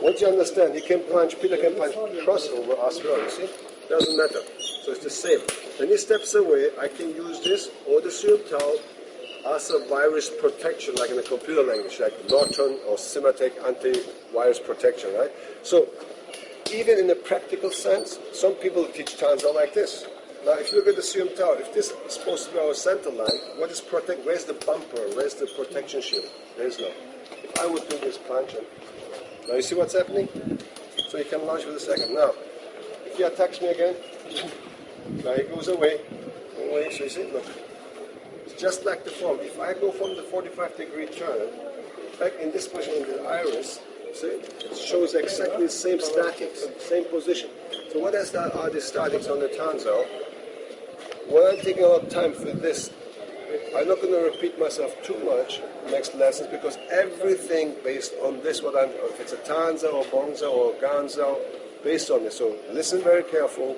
Once you understand, he can punch, Peter can punch crossover as well, you see? Doesn't matter. So it's the same. When he steps away, I can use this or the subtitle as a virus protection, like in a computer language, like Norton or Symantec anti-virus protection, right? So even in a practical sense, some people teach Tanza like this. Now, if you look at the subtitle, if this is supposed to be our center line, what is protect? Where's the bumper? Where's the protection shield? There is no. If I would do this punch, and now you see what's happening? So you can launch with a second. Now, if he attacks me again, now he goes away. So you see, look. It's just like the form. If I go from the 45-degree turn, back in this position in the iris, see, it shows exactly the same statics, same position. So what is that are the statics on the Tanza? When I'm taking a lot of time for this, I'm not going to repeat myself too much next lessons because everything based on this, if it's a Tanza or Bongza or Ganza, based on this. So listen very careful.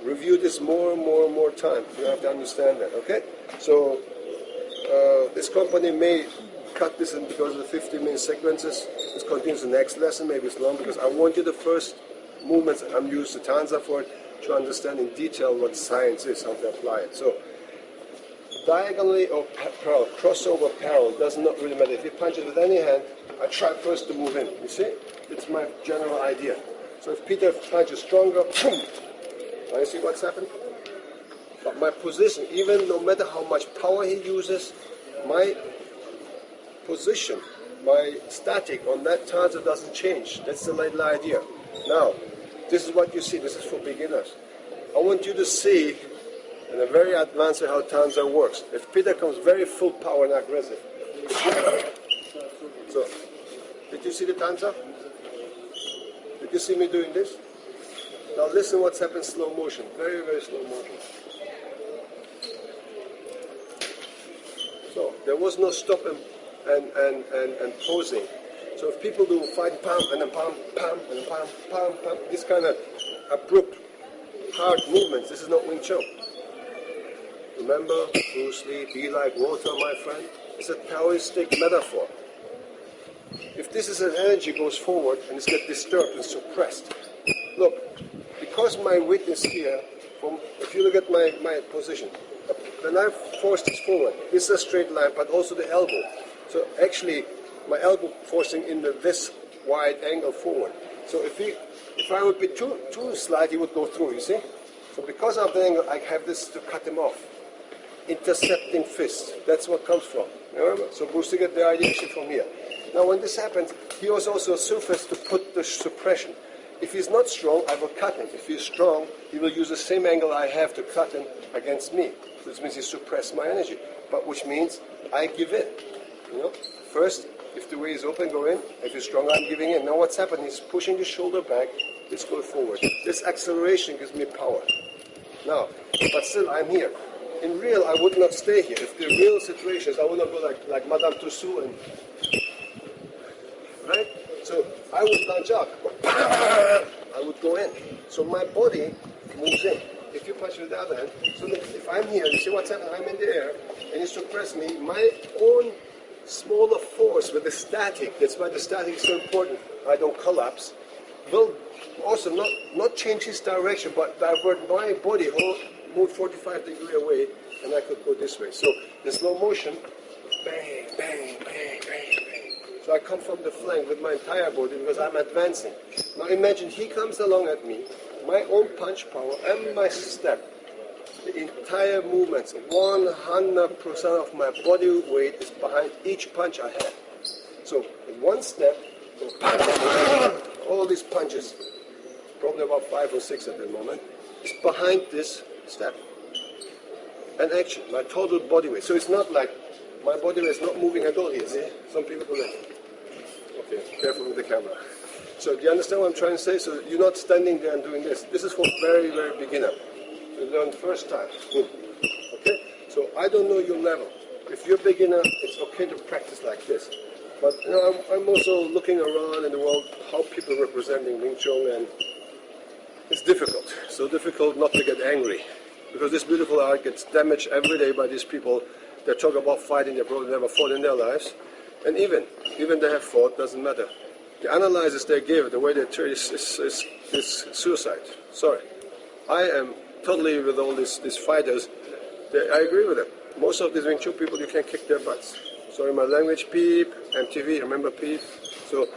Review this more and more and more time. You have to understand that, okay? So this company may cut this in because of the 15-minute sequences. This continues the next lesson, maybe it's long, because I want you the first movements I'm using the Tanza for it to understand in detail what science is, how to apply it. So diagonally or parallel, crossover parallel, does not really matter. If you punch it with any hand, I try first to move in, you see? It's my general idea. So if Peter punches stronger, boom! Now you see what's happened? But my position, even no matter how much power he uses, my position, my static on that Tanza doesn't change. That's the little idea. Now, this is what you see. This is for beginners. I want you to see in a very advanced way how Tanza works. If Peter comes very full power and aggressive. So, did you see the Tanza? Did you see me doing this? Now listen what's happened slow motion. Very, very slow motion. So, there was no stop and pausing. So if people do fight pam and then pam, pam, and then pam, pam, pam, this kind of abrupt, hard movements, this is not Wing Chun. Remember, Bruce Lee, be like water, my friend. It's a Taoistic metaphor. If this is an energy goes forward and it's get disturbed and suppressed, look, because my weight is here, if you look at my position, when I force this forward, this is a straight line, but also the elbow. So actually, my elbow forcing in this wide angle forward. So if I would be too slight, he would go through, you see? So because of the angle, I have this to cut him off. Intercepting fist, that's what comes from. Remember? So Bruce Lee get the idea actually from here. Now when this happens, he was also a surface to put the suppression. If he's not strong, I will cut him. If he's strong, he will use the same angle I have to cut him against me. So this means he suppressed my energy. But which means I give in. You know? First, if the way is open, go in. If he's strong, I'm giving in. Now what's happening? He's pushing the shoulder back. Let's go forward. This acceleration gives me power. Now, but still I'm here. In real, I would not stay here. If the real situations, I would not go like Madame Tussauds and right? So I would not jog. I would go in. So my body moves in. If you punch with the other hand, so if I'm here, you see what's happening? I'm in the air, and you suppress me. My own smaller force with the static. That's why the static is so important. I don't collapse. Will also not change his direction, but divert my body, move 45 degrees away, and I could go this way. So the slow motion, bang, bang, bang, bang, bang. So I come from the flank with my entire body because I'm advancing. Now imagine he comes along at me, my own punch power and my step, the entire movements, 100% of my body weight is behind each punch I have. So in one step, all these punches, probably about 5 or 6 at the moment, is behind this step. And action, my total body weight. So it's not like my body weight is not moving at all here. See? Some people do that. Okay, careful with the camera. So do you understand what I'm trying to say? So you're not standing there and doing this. This is for very, very beginner. You learn first time. Okay? So I don't know your level. If you're a beginner, it's okay to practice like this. But you know, I'm also looking around in the world how people are representing Wing Chun, and it's difficult. So difficult not to get angry. Because this beautiful art gets damaged every day by these people that talk about fighting, they probably never fought in their lives. And even they have fought, doesn't matter. The analysis they give, the way they treat is suicide. Sorry. I am totally with all these fighters. I agree with them. Most of these Wing Chun people, you can kick their butts. Sorry, my language, peep, MTV, remember peep? So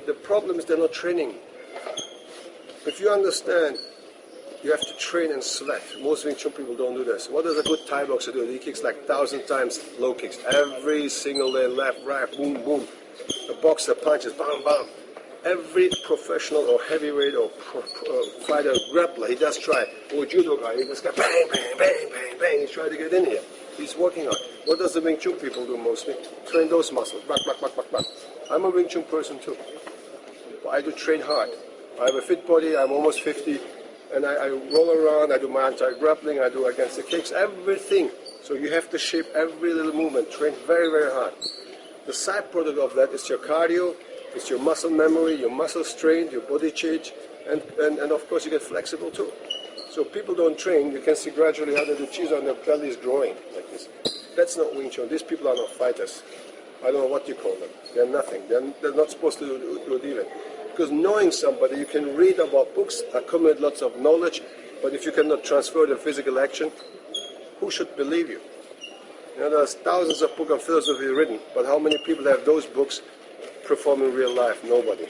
the problem is they're not training. If you understand, you have to train and sweat. Most Wing Chun people don't do this. What does a good Thai boxer do? He kicks like 1,000 times low kicks. Every single day, left, right, boom, boom. The boxer punches, bam, bam. Every professional or heavyweight or fighter, grappler, he does try. Or judo guy, he just got bang, bang, bang, bang, bang. He's trying to get in here. He's working on. What does the Wing Chun people do mostly? Train those muscles. Back, back, back, back, back. I'm a Wing Chun person too. But I do train hard. I have a fit body. I'm almost 50. And I roll around. I do my anti-grappling. I do against the kicks. Everything. So you have to shape every little movement. Train very, very hard. The side product of that is your cardio. It's your muscle memory, your muscle strength, your body change, and of course you get flexible too. So people don't train, you can see gradually how the cheese on their belly is growing like this. That's not Wing Chun. These people are not fighters. I don't know what you call them. They're nothing. They're not supposed to do it even. Because knowing somebody, you can read about books, accumulate lots of knowledge, but if you cannot transfer the physical action, who should believe you? You know, there's thousands of books on philosophy written, but how many people have those books perform in real life? Nobody.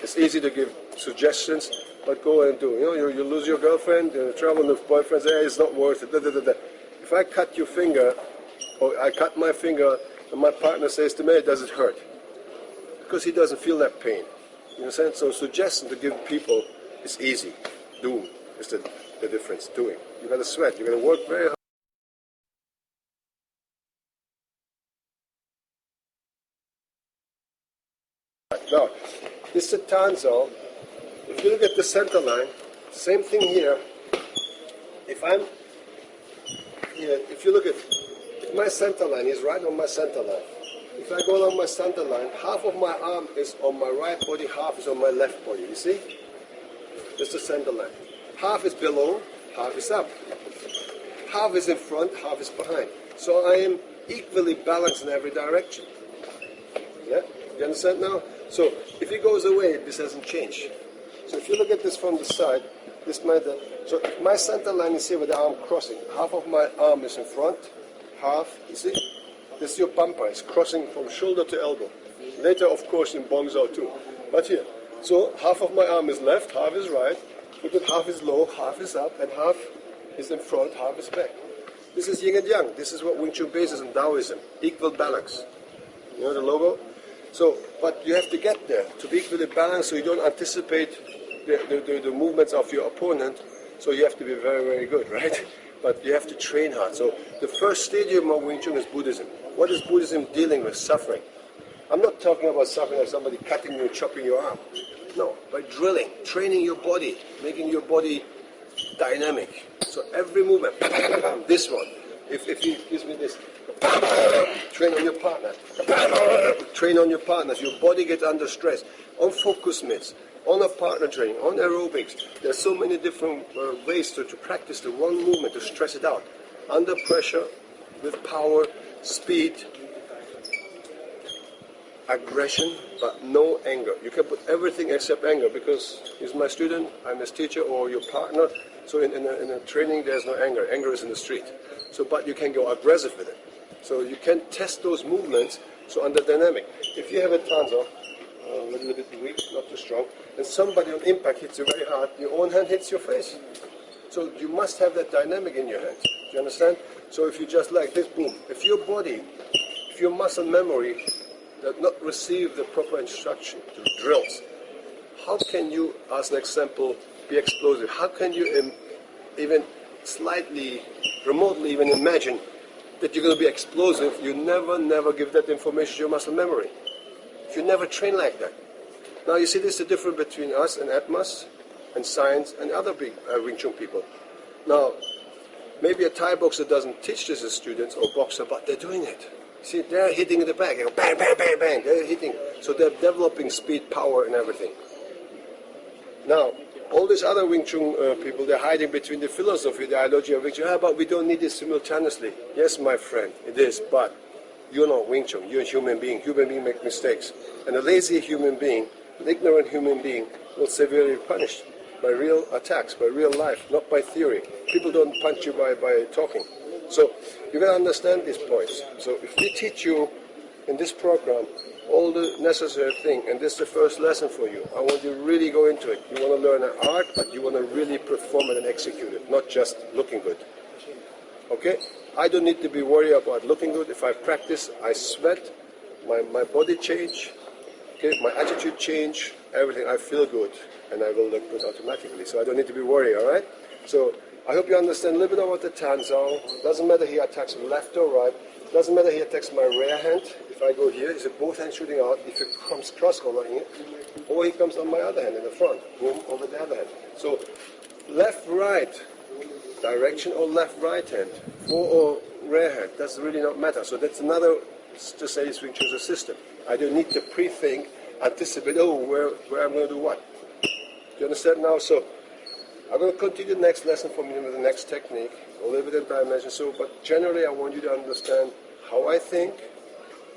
It's easy to give suggestions, but go and do. You know, you lose your girlfriend, you travel with boyfriends, hey, it's not worth it. Da, da, da, da. If I cut your finger, or I cut my finger, and my partner says to me, does it hurt? Because he doesn't feel that pain. You understand? So suggestion to give people is easy. Do is the difference. Doing. You got to sweat. You got to work very hard. Now, this is a tanzo. If you look at the center line, same thing here. If I'm here, if you look at my center line, is right on my center line. If I go along my center line, half of my arm is on my right body, half is on my left body. You see? That's the center line. Half is below, half is up. Half is in front, half is behind. So I am equally balanced in every direction. Yeah? You understand now? So if it goes away, this hasn't changed. So if you look at this from the side, this might. So if my center line is here with the arm crossing, half of my arm is in front, half, you see? This is your bumper, it's crossing from shoulder to elbow. Later, of course, in Bongzhou too. But here, so half of my arm is left, half is right. Look at half is low, half is up, and half is in front, half is back. This is yin and yang. This is what Wing Chun bases in Taoism. Equal balance. You know the logo? So, but you have to get there to be equally balanced so you don't anticipate the movements of your opponent. So you have to be very, very good, right? But you have to train hard. So the first stadium of Wing Chun is Buddhism. What is Buddhism dealing with? Suffering. I'm not talking about suffering like somebody cutting you, chopping your arm. No, by drilling, training your body, making your body dynamic. So every movement, this one, if he gives me this, train on your partner, train on your partners, your body gets under stress, on focus mitts, on a partner training, on aerobics. There's so many different ways to practice the one movement, to stress it out. Under pressure, with power, speed, aggression, but no anger. You can put everything except anger because he's my student, I'm his teacher, or your partner. So in a training, there's no anger. Anger is in the street. So, but you can go aggressive with it. So you can test those movements. So under dynamic, if you have a tanzo, a little bit weak, not too strong, and somebody on impact hits you very hard, your own hand hits your face. So you must have that dynamic in your hands. Do you understand? So if you just like this, boom. If your body, if your muscle memory does not receive the proper instruction to drills, how can you, as an example, be explosive? How can you even slightly, remotely even imagine that you're going to be explosive? You never give that information to your muscle memory. If you never train like that. Now you see this is the difference between us and Atmas and science and other big Wing Chun people. Now, maybe a Thai boxer doesn't teach this to students or boxer, but they're doing it. See, they're hitting in the back. They go bang, bang, bang, bang. They're hitting. So they're developing speed, power, and everything. Now, all these other Wing Chun people, they're hiding between the philosophy, the ideology of Wing Chun. How about we don't need this simultaneously? Yes, my friend, it is, but you're not Wing Chun. You're a human being. Human beings make mistakes. And a lazy human being an ignorant human being will severely be punished by real attacks, by real life, not by theory. People don't punch you by talking. So you got to understand these points. So if we teach you in this program all the necessary thing, and this is the first lesson for you, I want you to really go into it. You want to learn an art, but you want to really perform it and execute it, not just looking good. Okay? I don't need to be worried about looking good. If I practice, I sweat, my body change, okay, my attitude change, everything, I feel good, and I will look good automatically. So I don't need to be worried, all right? So I hope you understand a little bit about the Tanzao. Doesn't matter he attacks left or right. Doesn't matter he attacks my rear hand. If I go here, is it both hands shooting out? If it comes cross over here, or he comes on my other hand in the front, boom, over the other hand. So left, right direction or left, right hand, or rear hand, does really not matter. So that's another, to say this Wing Chun is a system. I don't need to pre-think, anticipate, where I'm going to do what. Do you understand now? So I'm going to continue the next lesson from you with the next technique, a little bit in dimension. So, but generally I want you to understand how I think,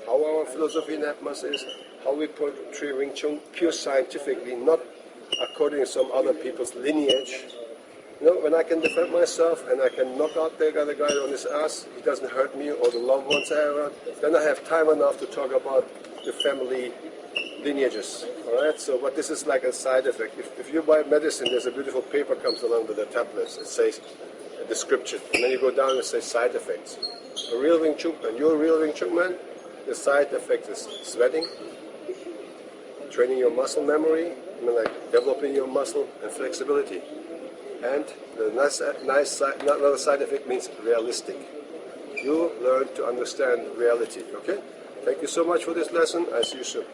how our philosophy in Atmos is, how we portray Wing Chun pure scientifically, not according to some other people's lineage. You know, when I can defend myself and I can knock out the other guy on his ass, he doesn't hurt me or the loved ones I have around, then I have time enough to talk about the family lineages. Alright, so but this is like a side effect. If you buy medicine, there's a beautiful paper comes along with the tablets. It says a description, and then you go down and it says side effects. A real Wing Chun, and you're a real Wing Chun man, the side effect is sweating, training your muscle memory, like developing your muscle and flexibility. And the another side effect means realistic. You learn to understand reality, okay? Thank you so much for this lesson. I see you soon.